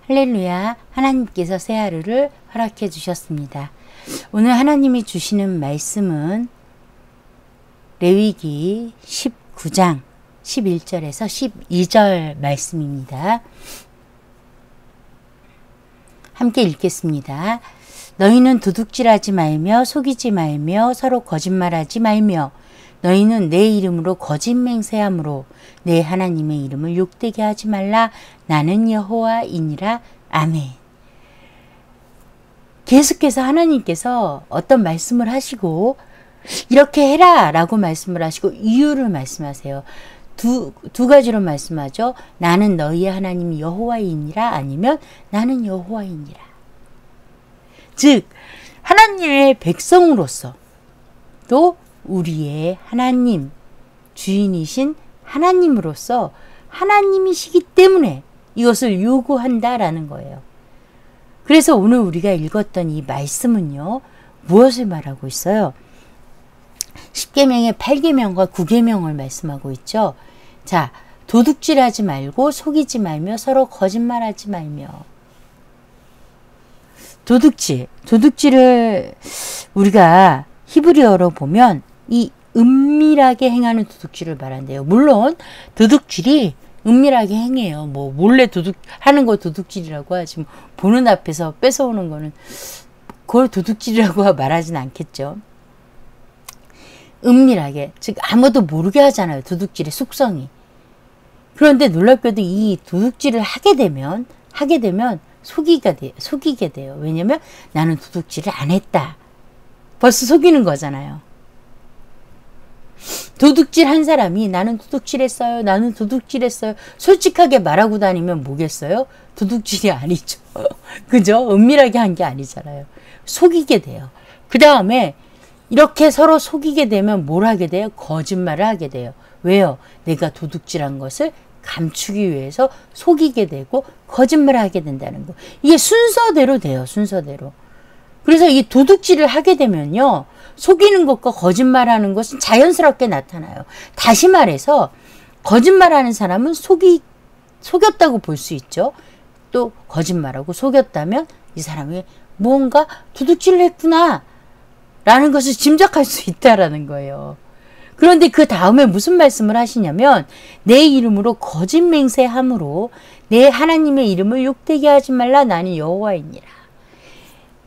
할렐루야. 하나님께서 새 하루를 허락해 주셨습니다. 오늘 하나님이 주시는 말씀은 레위기 19장 11절에서 12절 말씀입니다. 함께 읽겠습니다. 너희는 도둑질하지 말며 속이지 말며 서로 거짓말하지 말며 너희는 내 이름으로 거짓 맹세함으로 내 하나님의 이름을 욕되게 하지 말라. 나는 여호와이니라. 아멘. 계속해서 하나님께서 어떤 말씀을 하시고 이렇게 해라 라고 말씀을 하시고 이유를 말씀하세요. 두 가지로 말씀하죠. 나는 너희의 하나님 여호와이니라, 아니면 나는 여호와이니라. 즉 하나님의 백성으로서 또 우리의 하나님, 주인이신 하나님으로서 하나님이시기 때문에 이것을 요구한다라는 거예요. 그래서 오늘 우리가 읽었던 이 말씀은요, 무엇을 말하고 있어요? 10계명의 8계명과 9계명을 말씀하고 있죠. 자, 도둑질하지 말고 속이지 말며 서로 거짓말하지 말며. 도둑질을 우리가 히브리어로 보면 이 은밀하게 행하는 도둑질을 말한대요. 물론 도둑질이 은밀하게 행해요. 뭐 몰래 하는 거 도둑질이라고 하지, 보는 앞에서 뺏어오는 거는 그걸 도둑질이라고 말하진 않겠죠. 은밀하게, 즉 아무도 모르게 하잖아요. 도둑질의 속성이. 그런데 놀랍게도 이 도둑질을 하게 되면 속이게 돼요. 왜냐면 나는 도둑질을 안 했다. 벌써 속이는 거잖아요. 도둑질 한 사람이 나는 도둑질했어요. 나는 도둑질했어요. 솔직하게 말하고 다니면 뭐겠어요? 도둑질이 아니죠. 그죠? 은밀하게 한 게 아니잖아요. 속이게 돼요. 그 다음에 이렇게 서로 속이게 되면 뭘 하게 돼요? 거짓말을 하게 돼요. 왜요? 내가 도둑질한 것을 감추기 위해서 속이게 되고 거짓말을 하게 된다는 거. 이게 순서대로 돼요. 순서대로. 그래서 이 도둑질을 하게 되면요, 속이는 것과 거짓말하는 것은 자연스럽게 나타나요. 다시 말해서 거짓말하는 사람은 속였다고 볼 수 있죠. 또 거짓말하고 속였다면 이 사람이 뭔가 도둑질을 했구나 라는 것을 짐작할 수 있다라는 거예요. 그런데 그 다음에 무슨 말씀을 하시냐면 내 이름으로 거짓 맹세함으로 내 하나님의 이름을 욕되게 하지 말라. 나는 여호와이니라.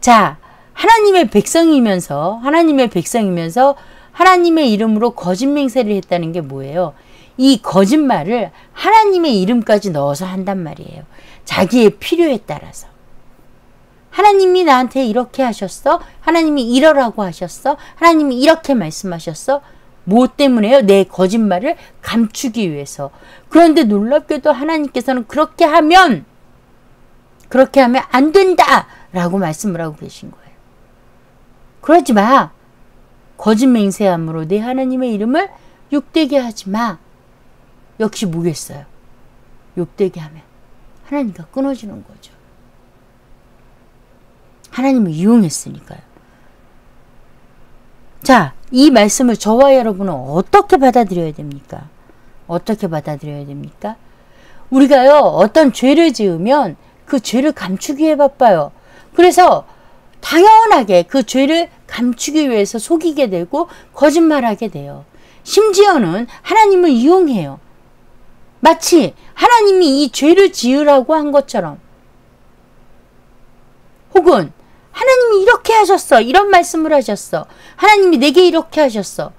자, 하나님의 백성이면서 하나님의 이름으로 거짓 맹세를 했다는 게 뭐예요? 이 거짓말을 하나님의 이름까지 넣어서 한단 말이에요. 자기의 필요에 따라서. 하나님이 나한테 이렇게 하셨어? 하나님이 이러라고 하셨어? 하나님이 이렇게 말씀하셨어? 뭐 때문에요? 내 거짓말을 감추기 위해서. 그런데 놀랍게도 하나님께서는 그렇게 하면 안 된다! 라고 말씀을 하고 계신 거예요. 그러지 마. 거짓 맹세함으로 내 하나님의 이름을 욕되게 하지 마. 역시 뭐겠어요? 욕되게 하면 하나님과 끊어지는 거죠. 하나님을 이용했으니까요. 자, 이 말씀을 저와 여러분은 어떻게 받아들여야 됩니까? 어떻게 받아들여야 됩니까? 우리가요, 어떤 죄를 지으면 그 죄를 감추기 위해 바빠요. 그래서 당연하게 그 죄를 감추기 위해서 속이게 되고 거짓말하게 돼요. 심지어는 하나님을 이용해요. 마치 하나님이 이 죄를 지으라고 한 것처럼. 혹은 하나님이 이렇게 하셨어. 이런 말씀을 하셨어. 하나님이 내게 이렇게 하셨어.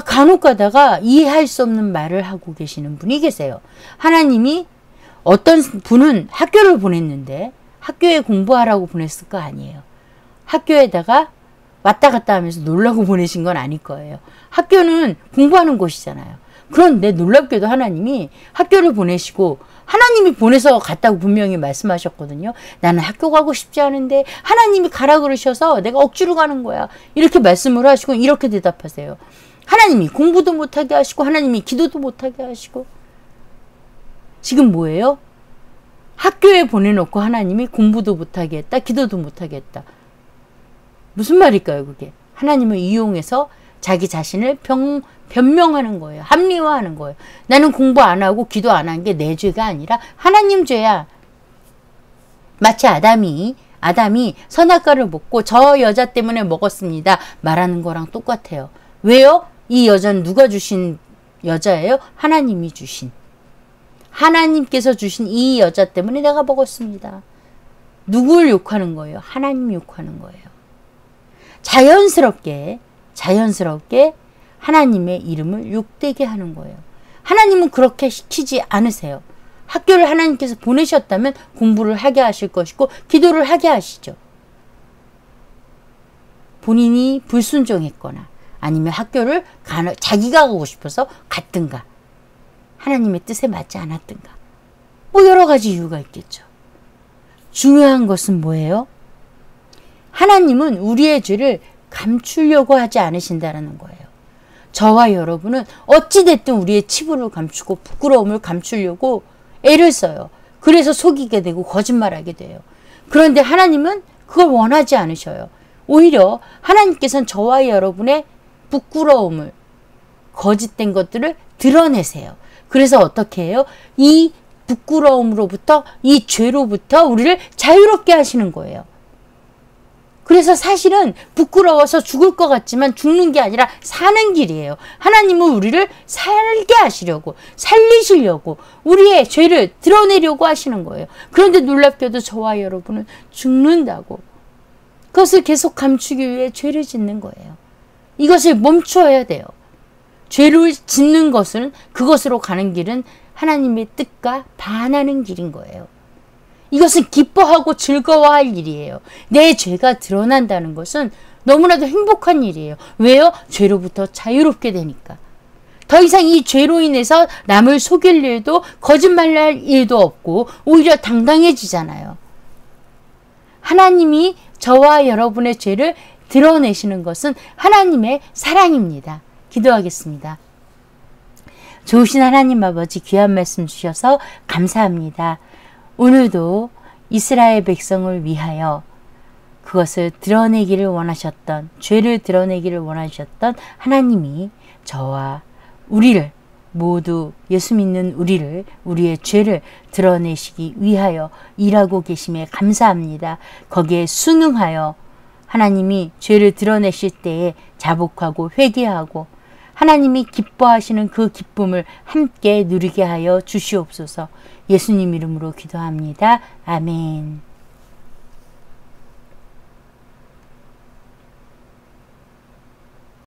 간혹 가다가 이해할 수 없는 말을 하고 계시는 분이 계세요. 하나님이 어떤 분은 학교를 보냈는데 학교에 공부하라고 보냈을 거 아니에요. 학교에다가 왔다 갔다 하면서 놀라고 보내신 건 아닐 거예요. 학교는 공부하는 곳이잖아요. 그런데 놀랍게도 하나님이 학교를 보내시고 하나님이 보내서 갔다고 분명히 말씀하셨거든요. 나는 학교 가고 싶지 않은데 하나님이 가라 그러셔서 내가 억지로 가는 거야. 이렇게 말씀을 하시고 이렇게 대답하세요. 하나님이 공부도 못하게 하시고 하나님이 기도도 못하게 하시고. 지금 뭐예요? 학교에 보내놓고 하나님이 공부도 못하게 했다. 기도도 못하게 했다. 무슨 말일까요, 그게? 하나님을 이용해서 자기 자신을 변명하는 거예요. 합리화하는 거예요. 나는 공부 안 하고 기도 안 한 게 내 죄가 아니라 하나님 죄야. 마치 아담이 선악과를 먹고 저 여자 때문에 먹었습니다 말하는 거랑 똑같아요. 왜요? 이 여자는 누가 주신 여자예요? 하나님이 주신. 하나님께서 주신 이 여자 때문에 내가 먹었습니다. 누굴 욕하는 거예요? 하나님 욕하는 거예요. 자연스럽게 하나님의 이름을 욕되게 하는 거예요. 하나님은 그렇게 시키지 않으세요. 학교를 하나님께서 보내셨다면 공부를 하게 하실 것이고 기도를 하게 하시죠. 본인이 불순종했거나 아니면 학교를 자기가 가고 싶어서 갔든가 하나님의 뜻에 맞지 않았든가 뭐 여러 가지 이유가 있겠죠. 중요한 것은 뭐예요? 하나님은 우리의 죄를 감추려고 하지 않으신다는 거예요. 저와 여러분은 어찌됐든 우리의 치부를 감추고 부끄러움을 감추려고 애를 써요. 그래서 속이게 되고 거짓말하게 돼요. 그런데 하나님은 그걸 원하지 않으셔요. 오히려 하나님께서는 저와 여러분의 부끄러움을, 거짓된 것들을 드러내세요. 그래서 어떻게 해요? 이 부끄러움으로부터, 이 죄로부터 우리를 자유롭게 하시는 거예요. 그래서 사실은 부끄러워서 죽을 것 같지만 죽는 게 아니라 사는 길이에요. 하나님은 우리를 살게 하시려고, 살리시려고, 우리의 죄를 드러내려고 하시는 거예요. 그런데 놀랍게도 저와 여러분은 죽는다고. 그것을 계속 감추기 위해 죄를 짓는 거예요. 이것을 멈추어야 돼요. 죄를 짓는 것은, 그것으로 가는 길은 하나님의 뜻과 반하는 길인 거예요. 이것은 기뻐하고 즐거워할 일이에요. 내 죄가 드러난다는 것은 너무나도 행복한 일이에요. 왜요? 죄로부터 자유롭게 되니까. 더 이상 이 죄로 인해서 남을 속일 일도 거짓말할 일도 없고 오히려 당당해지잖아요. 하나님이 저와 여러분의 죄를 드러내시는 것은 하나님의 사랑입니다. 기도하겠습니다. 좋으신 하나님 아버지, 귀한 말씀 주셔서 감사합니다. 오늘도 이스라엘 백성을 위하여 그것을 드러내기를 원하셨던, 죄를 드러내기를 원하셨던 하나님이 저와 우리를, 모두 예수 믿는 우리를, 우리의 죄를 드러내시기 위하여 일하고 계심에 감사합니다. 거기에 순응하여 하나님이 죄를 드러내실 때에 자복하고 회개하고 하나님이 기뻐하시는 그 기쁨을 함께 누리게 하여 주시옵소서. 예수님 이름으로 기도합니다. 아멘.